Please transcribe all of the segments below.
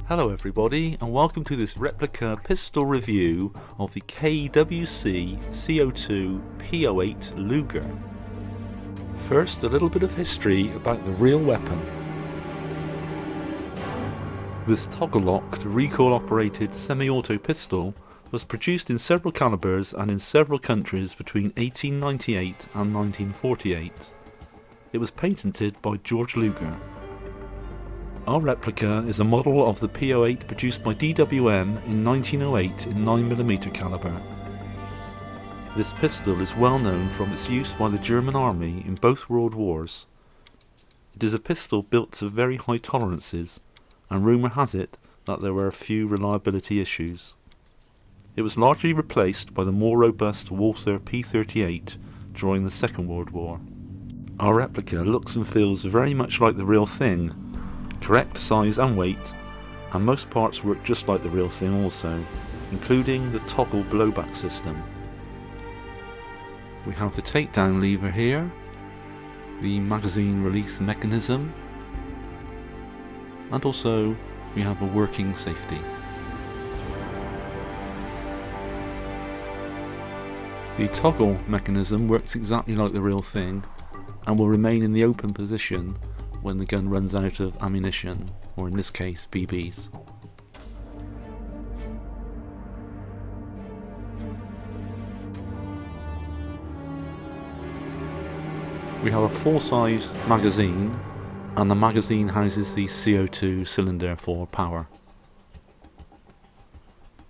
Hello everybody, and welcome to this replica pistol review of the KWC CO2 P08 Luger. First, a little bit of history about the real weapon. This toggle-locked, recoil-operated semi-auto pistol was produced in several calibers and in several countries between 1898 and 1948. It was patented by George Luger. Our replica is a model of the P08 produced by DWM in 1908 in 9mm caliber. This pistol is well known from its use by the German Army in both World Wars. It is a pistol built to very high tolerances, and rumour has it that there were a few reliability issues. It was largely replaced by the more robust Walther P38 during the Second World War. Our replica looks and feels very much like the real thing. Correct size and weight, and most parts work just like the real thing also, including the toggle blowback system. We have the takedown lever here, the magazine release mechanism, and also we have a working safety. The toggle mechanism works exactly like the real thing and will remain in the open position when the gun runs out of ammunition, or in this case BBs. We have a full-size magazine, and the magazine houses the CO2 cylinder for power.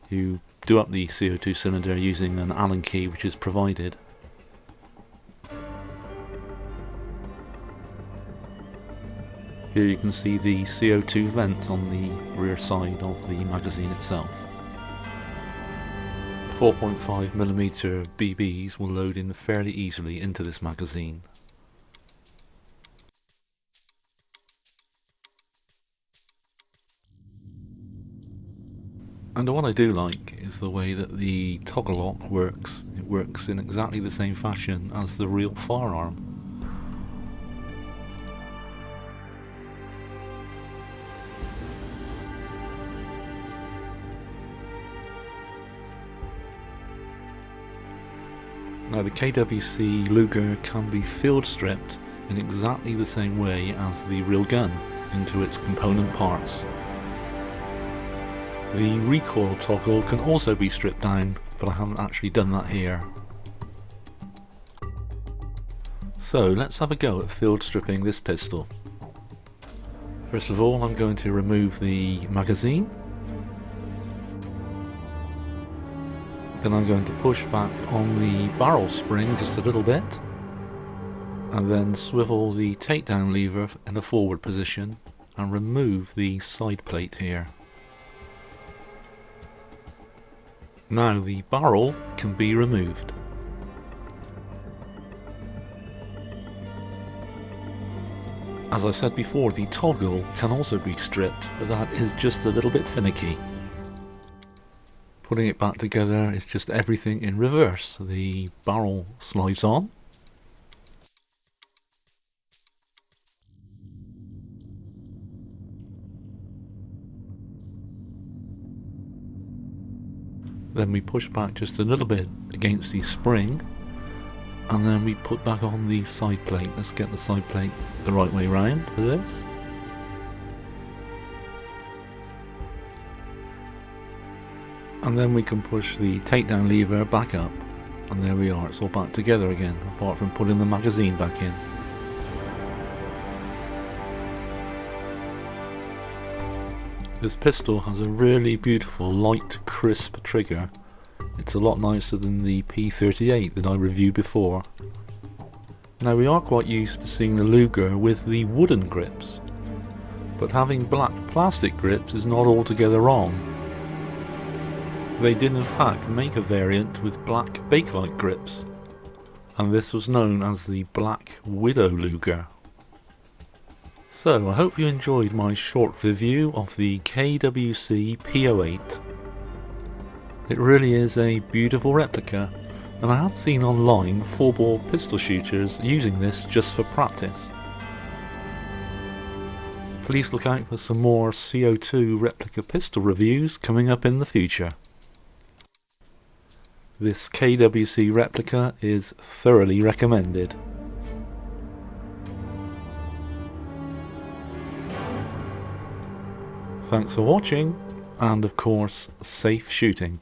You do up the CO2 cylinder using an Allen key which is provided. Here you can see the CO2 vent on the rear side of the magazine itself. The 4.5mm BBs will load in fairly easily into this magazine. And what I do like is the way that the toggle lock works. It works in exactly the same fashion as the real firearm. Now the KWC Luger can be field stripped in exactly the same way as the real gun into its component parts. The recoil toggle can also be stripped down, but I haven't actually done that here. So let's have a go at field stripping this pistol. First of all, I'm going to remove the magazine. Then I'm going to push back on the barrel spring just a little bit, and then swivel the takedown lever in a forward position and remove the side plate here. Now the barrel can be removed. As I said before, the toggle can also be stripped, but that is just a little bit finicky. Putting it back together is just everything in reverse. The barrel slides on. Then we push back just a little bit against the spring, and then we put back on the side plate. Let's get the side plate the right way round for this. And then we can push the takedown lever back up, and there we are, it's all back together again, apart from putting the magazine back in. This pistol has a really beautiful light crisp trigger. It's a lot nicer than the P38 that I reviewed before. Now we are quite used to seeing the Luger with the wooden grips, but having black plastic grips is not altogether wrong. They did in fact make a variant with black bakelite grips, and this was known as the Black Widow Luger. So I hope you enjoyed my short review of the KWC P08. It really is a beautiful replica, and I have seen online 4-bore pistol shooters using this just for practice. Please look out for some more CO2 replica pistol reviews coming up in the future. This KWC replica is thoroughly recommended. Thanks for watching, and of course, safe shooting.